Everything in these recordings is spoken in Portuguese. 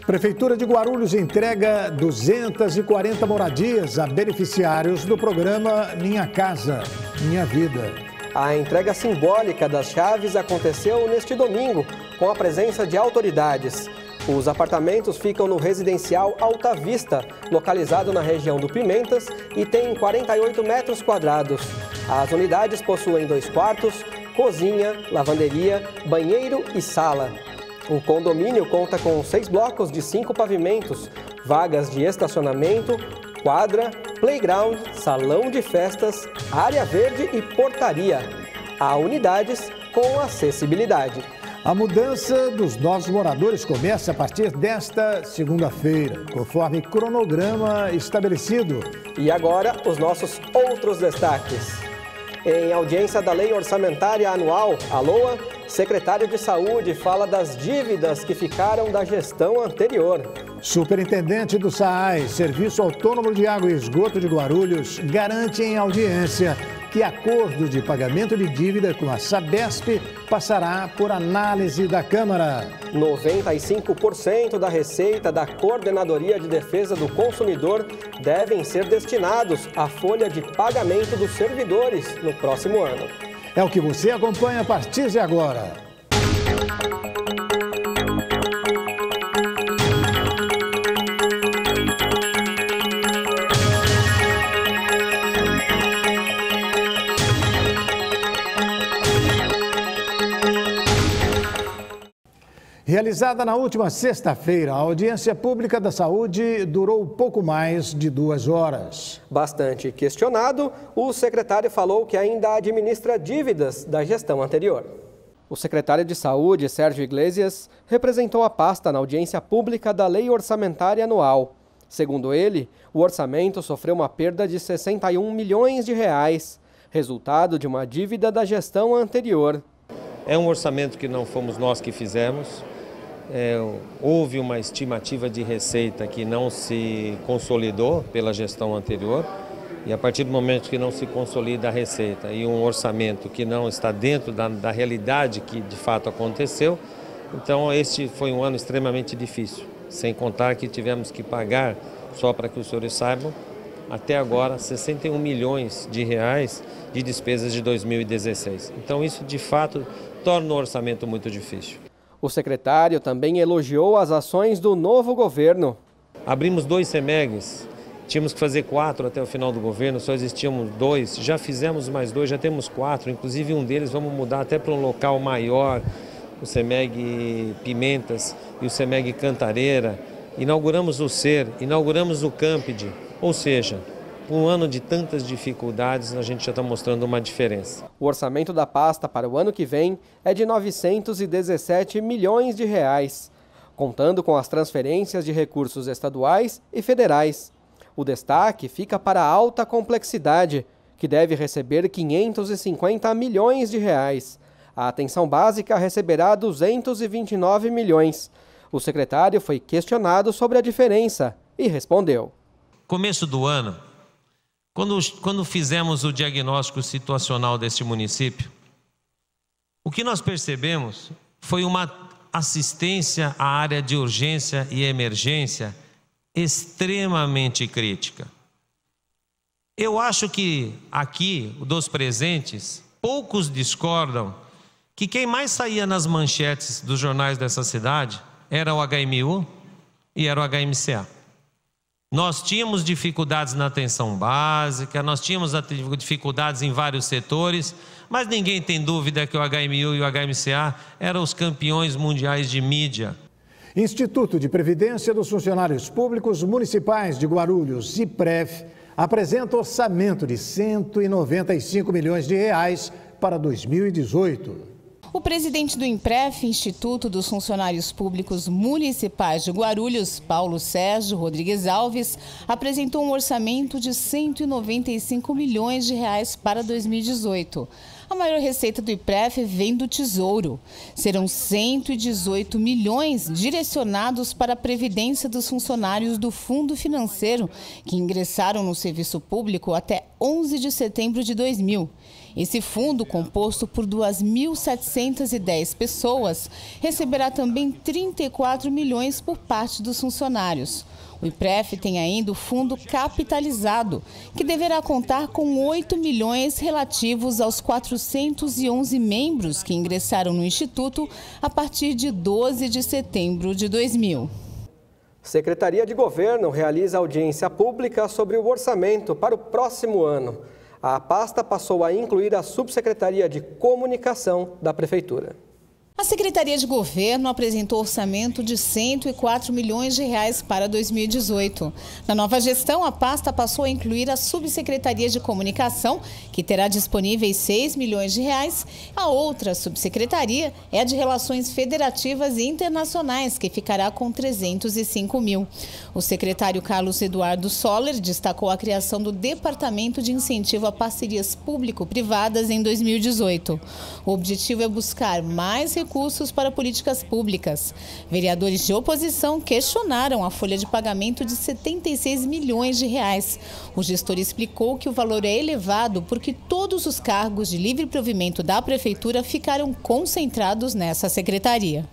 Prefeitura de Guarulhos entrega 240 moradias a beneficiários do programa Minha Casa, Minha Vida. A entrega simbólica das chaves aconteceu neste domingo, com a presença de autoridades. Os apartamentos ficam no residencial Alta Vista, localizado na região do Pimentas, e tem 48 metros quadrados. As unidades possuem 2 quartos, cozinha, lavanderia, banheiro e sala. O condomínio conta com 6 blocos de 5 pavimentos, vagas de estacionamento, quadra, playground, salão de festas, área verde e portaria. Há unidades com acessibilidade. A mudança dos novos moradores começa a partir desta segunda-feira, conforme cronograma estabelecido. E agora, os nossos outros destaques. Em audiência da Lei Orçamentária Anual, a LOA, secretário de Saúde fala das dívidas que ficaram da gestão anterior. Superintendente do SAAI, Serviço Autônomo de Água e Esgoto de Guarulhos, garante em audiência que acordo de pagamento de dívida com a Sabesp passará por análise da Câmara. 95% da receita da Coordenadoria de Defesa do Consumidor devem ser destinados à folha de pagamento dos servidores no próximo ano. É o que você acompanha a partir de agora. Realizada na última sexta-feira, a audiência pública da saúde durou pouco mais de 2 horas. Bastante questionado, o secretário falou que ainda administra dívidas da gestão anterior. O secretário de Saúde, Sérgio Iglesias, representou a pasta na audiência pública da Lei Orçamentária Anual. Segundo ele, o orçamento sofreu uma perda de 61 milhões de reais, resultado de uma dívida da gestão anterior. É um orçamento que não fomos nós que fizemos. Houve uma estimativa de receita que não se consolidou pela gestão anterior, e a partir do momento que não se consolida a receita e um orçamento que não está dentro da realidade que de fato aconteceu, então este foi um ano extremamente difícil, sem contar que tivemos que pagar, só para que os senhores saibam, até agora 61 milhões de reais de despesas de 2016. Então isso de fato torna o orçamento muito difícil. O secretário também elogiou as ações do novo governo. Abrimos 2 CEMEGs, tínhamos que fazer 4 até o final do governo, só existiam 2, já fizemos mais 2, já temos 4, inclusive um deles vamos mudar até para um local maior, o CEMEG Pimentas e o CEMEG Cantareira. Inauguramos o SER, inauguramos o CAMPID, ou seja, um ano de tantas dificuldades, a gente já está mostrando uma diferença. O orçamento da pasta para o ano que vem é de 917 milhões de reais, contando com as transferências de recursos estaduais e federais. O destaque fica para a alta complexidade, que deve receber 550 milhões de reais. A atenção básica receberá 229 milhões. O secretário foi questionado sobre a diferença e respondeu. Começo do ano, quando fizemos o diagnóstico situacional deste município, o que nós percebemos foi uma assistência à área de urgência e emergência extremamente crítica. Eu acho que aqui, dos presentes, poucos discordam que quem mais saía nas manchetes dos jornais dessa cidade era o HMU e era o HMCA. Nós tínhamos dificuldades na atenção básica, nós tínhamos dificuldades em vários setores, mas ninguém tem dúvida que o HMU e o HMCA eram os campeões mundiais de mídia. Instituto de Previdência dos Funcionários Públicos Municipais de Guarulhos, IPREV, apresenta orçamento de 195 milhões de reais para 2018. O presidente do IPREV, Instituto dos Funcionários Públicos Municipais de Guarulhos, Paulo Sérgio Rodrigues Alves, apresentou um orçamento de 195 milhões de reais para 2018. A maior receita do IPREF vem do Tesouro. Serão 118 milhões direcionados para a previdência dos funcionários do Fundo Financeiro que ingressaram no serviço público até 11 de setembro de 2000. Esse fundo, composto por 2.710 pessoas, receberá também 34 milhões por parte dos funcionários. O IPREF tem ainda o fundo capitalizado, que deverá contar com 8 milhões relativos aos 411 membros que ingressaram no Instituto a partir de 12 de setembro de 2000. Secretaria de Governo realiza audiência pública sobre o orçamento para o próximo ano. A pasta passou a incluir a Subsecretaria de Comunicação da Prefeitura. A Secretaria de Governo apresentou orçamento de 104 milhões de reais para 2018. Na nova gestão, a pasta passou a incluir a Subsecretaria de Comunicação, que terá disponíveis 6 milhões de reais. A outra subsecretaria é a de Relações Federativas e Internacionais, que ficará com 305 mil. O secretário Carlos Eduardo Soller destacou a criação do Departamento de Incentivo a Parcerias Público-Privadas em 2018. O objetivo é buscar mais recursos para políticas públicas. Vereadores de oposição questionaram a folha de pagamento de 76 milhões de reais. O gestor explicou que o valor é elevado porque todos os cargos de livre provimento da Prefeitura ficaram concentrados nessa secretaria.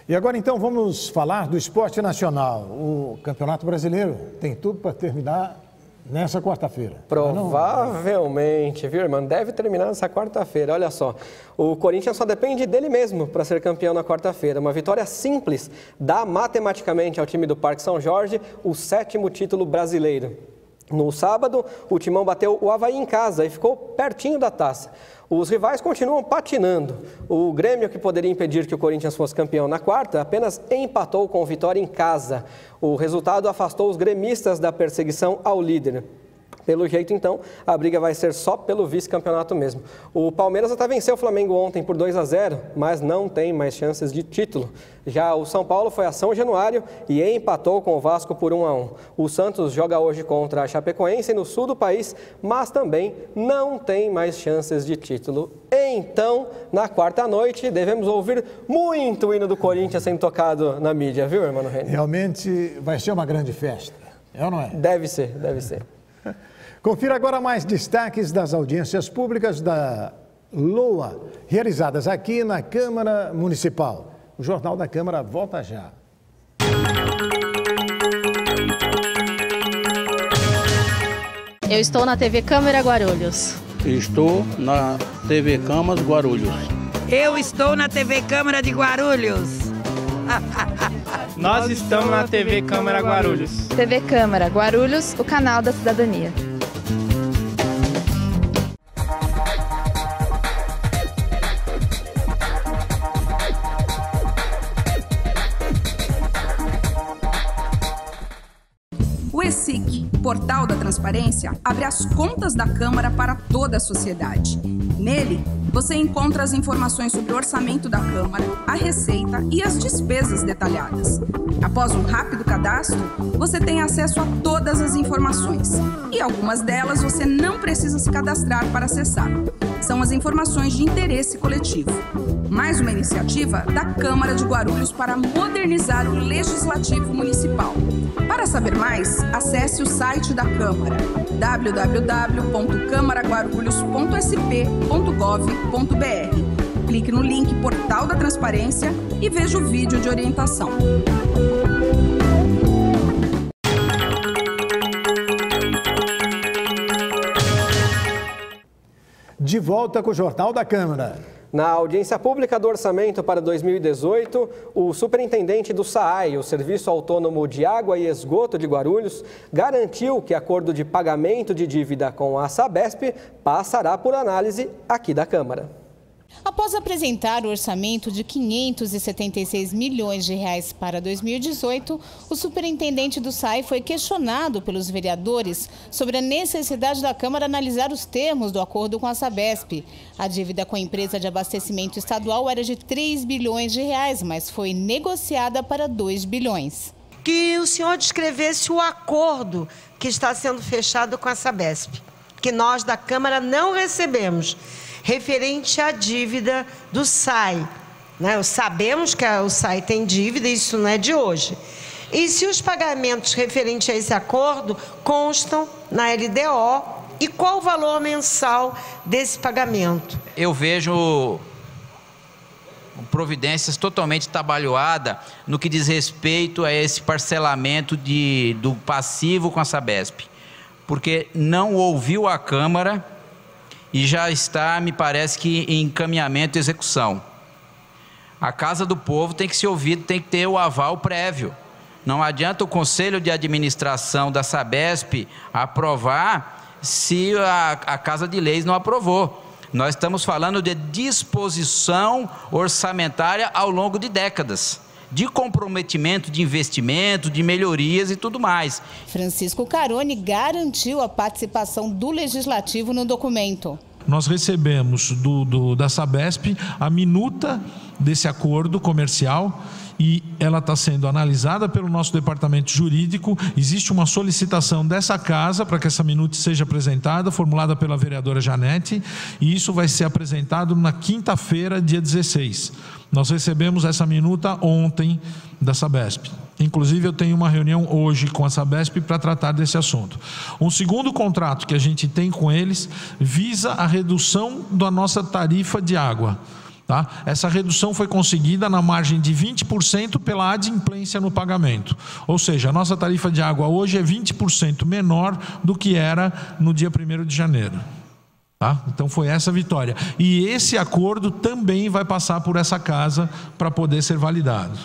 E agora, então, vamos falar do esporte nacional. O Campeonato Brasileiro tem tudo para terminar nessa quarta-feira. Provavelmente, viu, irmão? Deve terminar nessa quarta-feira. Olha só, o Corinthians só depende dele mesmo para ser campeão na quarta-feira. Uma vitória simples dá matematicamente ao time do Parque São Jorge o 7º título brasileiro. No sábado, o Timão bateu o Avaí em casa e ficou pertinho da taça. Os rivais continuam patinando. O Grêmio, que poderia impedir que o Corinthians fosse campeão na quarta, apenas empatou com Vitória em casa. O resultado afastou os gremistas da perseguição ao líder. Pelo jeito, então, a briga vai ser só pelo vice-campeonato mesmo. O Palmeiras até venceu o Flamengo ontem por 2-0, mas não tem mais chances de título. Já o São Paulo foi a São Januário e empatou com o Vasco por 1-1. O Santos joga hoje contra a Chapecoense no sul do país, mas também não tem mais chances de título. Então, na quarta noite, devemos ouvir muito o hino do Corinthians sendo tocado na mídia, viu, irmão Reni? Realmente vai ser uma grande festa, é ou não é? Deve ser, deve ser. Confira agora mais destaques das audiências públicas da LOA, realizadas aqui na Câmara Municipal. O Jornal da Câmara volta já. Eu estou na TV Câmara Guarulhos. Estou na TV Câmara Guarulhos. Eu estou na TV Câmara de Guarulhos. Nós estamos na TV Câmara Guarulhos. TV Câmara Guarulhos, o canal da cidadania. O ESIC, Portal da Transparência, abre as contas da Câmara para toda a sociedade. Nele, você encontra as informações sobre o orçamento da Câmara, a receita e as despesas detalhadas. Após um rápido cadastro, você tem acesso a todas as informações. E algumas delas você não precisa se cadastrar para acessar. São as informações de interesse coletivo. Mais uma iniciativa da Câmara de Guarulhos para modernizar o Legislativo Municipal. Para saber mais, acesse o site da Câmara, www.câmaraguarulhos.sp.gov.br. Clique no link Portal da Transparência e veja o vídeo de orientação. De volta com o Jornal da Câmara. Na audiência pública do orçamento para 2018, o superintendente do SAAI, o Serviço Autônomo de Água e Esgoto de Guarulhos, garantiu que acordo de pagamento de dívida com a Sabesp passará por análise aqui da Câmara. Após apresentar o orçamento de 576 milhões de reais para 2018, o superintendente do SAAI foi questionado pelos vereadores sobre a necessidade da Câmara analisar os termos do acordo com a Sabesp. A dívida com a empresa de abastecimento estadual era de 3 bilhões de reais, mas foi negociada para 2 bilhões. Que o senhor descrevesse o acordo que está sendo fechado com a Sabesp, que nós da Câmara não recebemos. referente à dívida do SAI. Né? Sabemos que o SAI tem dívida, isso não é de hoje. E se os pagamentos referentes a esse acordo constam na LDO e qual o valor mensal desse pagamento? Eu vejo providências totalmente trabalhadas no que diz respeito a esse parcelamento do passivo com a Sabesp, porque não ouviu a Câmara e já está, me parece que, em encaminhamento e execução. A Casa do Povo tem que ser ouvida, tem que ter o aval prévio. Não adianta o Conselho de Administração da Sabesp aprovar se a Casa de Leis não aprovou. Nós estamos falando de disposição orçamentária ao longo de décadas, de comprometimento, de investimento, de melhorias e tudo mais. Francisco Carone garantiu a participação do Legislativo no documento. Nós recebemos da Sabesp a minuta desse acordo comercial e ela está sendo analisada pelo nosso departamento jurídico. Existe uma solicitação dessa casa para que essa minuta seja apresentada, formulada pela vereadora Janete, e isso vai ser apresentado na quinta-feira, dia 16. Nós recebemos essa minuta ontem da Sabesp. Inclusive, eu tenho uma reunião hoje com a Sabesp para tratar desse assunto. Um segundo contrato que a gente tem com eles visa a redução da nossa tarifa de água. Tá? Essa redução foi conseguida na margem de 20% pela adimplência no pagamento. Ou seja, a nossa tarifa de água hoje é 20% menor do que era no dia 1º de janeiro. Tá? Então foi essa a vitória. E esse acordo também vai passar por essa casa para poder ser validado.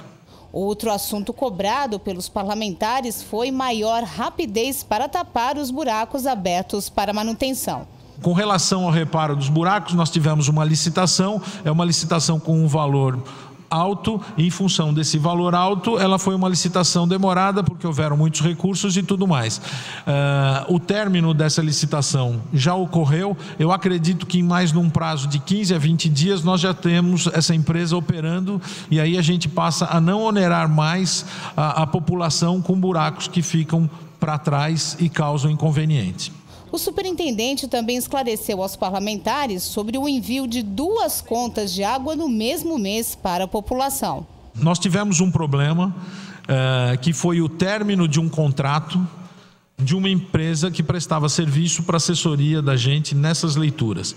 Outro assunto cobrado pelos parlamentares foi maior rapidez para tapar os buracos abertos para manutenção. Com relação ao reparo dos buracos, nós tivemos uma licitação, é uma licitação com um valor alto, e em função desse valor alto, ela foi uma licitação demorada, porque houveram muitos recursos e tudo mais. O término dessa licitação já ocorreu. Eu acredito que em mais num prazo de 15 a 20 dias nós já temos essa empresa operando, e aí a gente passa a não onerar mais a população com buracos que ficam para trás e causam inconveniente. O superintendente também esclareceu aos parlamentares sobre o envio de 2 contas de água no mesmo mês para a população. Nós tivemos um problema, que foi o término de um contrato de uma empresa que prestava serviço para assessoria da gente nessas leituras.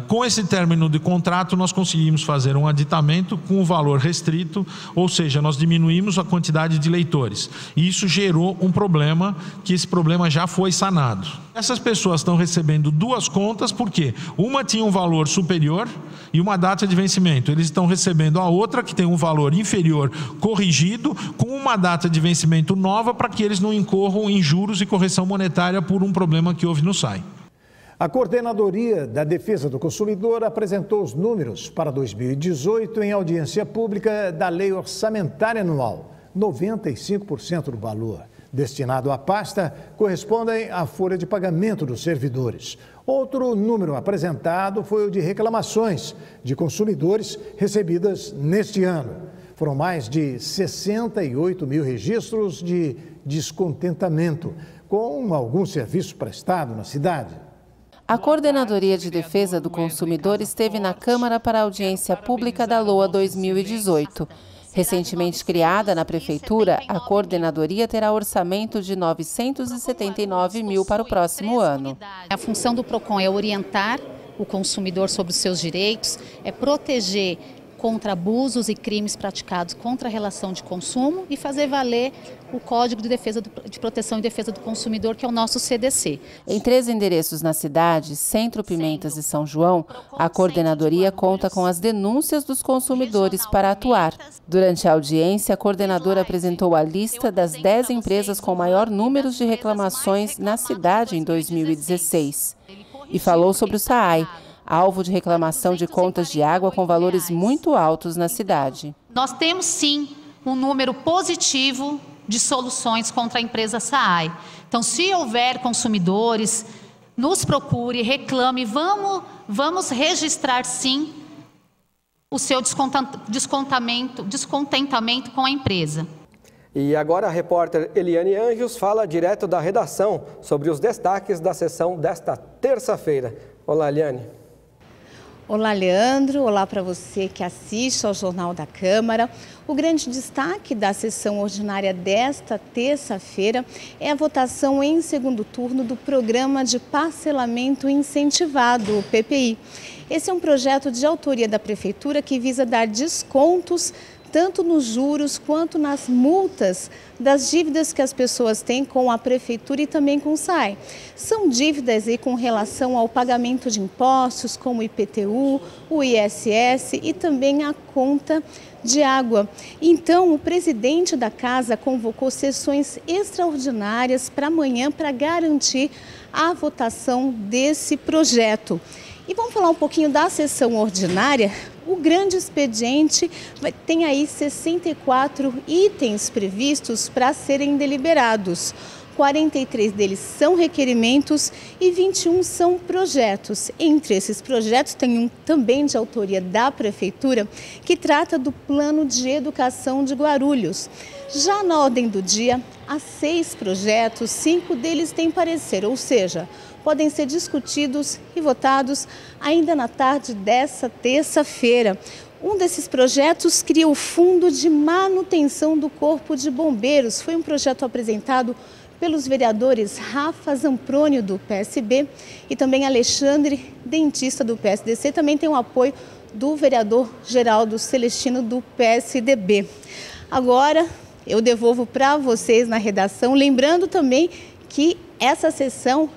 Com esse término de contrato, nós conseguimos fazer um aditamento com o valor restrito, ou seja, nós diminuímos a quantidade de leitores. E isso gerou um problema, que esse problema já foi sanado. Essas pessoas estão recebendo 2 contas, porque uma tinha um valor superior e uma data de vencimento. Eles estão recebendo a outra, que tem um valor inferior corrigido, com uma data de vencimento nova, para que eles não incorram em juros e correção monetária por um problema que houve no SAI. A Coordenadoria da Defesa do Consumidor apresentou os números para 2018 em audiência pública da Lei Orçamentária Anual. 95% do valor destinado à pasta correspondem à folha de pagamento dos servidores. Outro número apresentado foi o de reclamações de consumidores recebidas neste ano. Foram mais de 68 mil registros de descontentamento com algum serviço prestado na cidade. A Coordenadoria de Defesa do Consumidor esteve na Câmara para a audiência pública da LOA 2018. Recentemente criada na Prefeitura, a Coordenadoria terá orçamento de 979 mil para o próximo ano. A função do PROCON é orientar o consumidor sobre os seus direitos, é proteger contra abusos e crimes praticados contra a relação de consumo e fazer valer o Código de Proteção e Defesa do Consumidor, que é o nosso CDC. Em 3 endereços na cidade, Centro, Pimentas e São João, a coordenadoria conta com as denúncias dos consumidores para atuar. Durante a audiência, a coordenadora apresentou a lista das 10 empresas com maior número de reclamações na cidade em 2016 e falou sobre o SAAI, alvo de reclamação de contas de água com valores muito altos na cidade. Nós temos sim um número positivo de soluções contra a empresa SAAI. Então, se houver consumidores, nos procure, reclame, vamos registrar sim o seu descontentamento com a empresa. E agora a repórter Eliane Anjos fala direto da redação sobre os destaques da sessão desta terça-feira. Olá, Eliane. Olá, Leandro. Olá para você que assiste ao Jornal da Câmara. O grande destaque da sessão ordinária desta terça-feira é a votação em segundo turno do Programa de Parcelamento Incentivado, o PPI. Esse é um projeto de autoria da Prefeitura que visa dar descontos tanto nos juros quanto nas multas das dívidas que as pessoas têm com a Prefeitura e também com o SAI. São dívidas aí com relação ao pagamento de impostos, como o IPTU, o ISS e também a conta de água. Então, o presidente da Casa convocou sessões extraordinárias para amanhã para garantir a votação desse projeto. E vamos falar um pouquinho da sessão ordinária. O grande expediente tem aí 64 itens previstos para serem deliberados. 43 deles são requerimentos e 21 são projetos. Entre esses projetos tem um também de autoria da Prefeitura, que trata do Plano de Educação de Guarulhos. Já na ordem do dia, há 6 projetos, 5 deles têm parecer, ou seja, podem ser discutidos e votados ainda na tarde dessa terça-feira. Um desses projetos cria o Fundo de Manutenção do Corpo de Bombeiros. Foi um projeto apresentado pelos vereadores Rafa Zamprônio, do PSB, e também Alexandre Dentista, do PSDC. Também tem o apoio do vereador Geraldo Celestino, do PSDB. Agora, eu devolvo para vocês na redação, lembrando também que essa sessão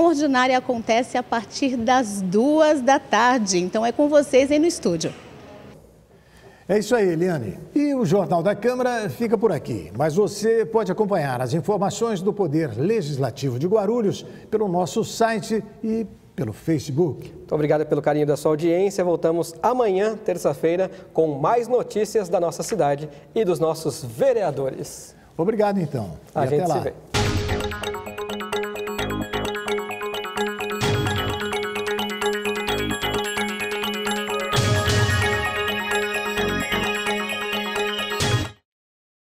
ordinária acontece a partir das 2 da tarde. Então é com vocês aí no estúdio. É isso aí, Eliane. E o Jornal da Câmara fica por aqui. Mas você pode acompanhar as informações do Poder Legislativo de Guarulhos pelo nosso site e pelo Facebook. Muito obrigado pelo carinho da sua audiência. Voltamos amanhã, terça-feira, com mais notícias da nossa cidade e dos nossos vereadores. Obrigado, então. A gente se vê.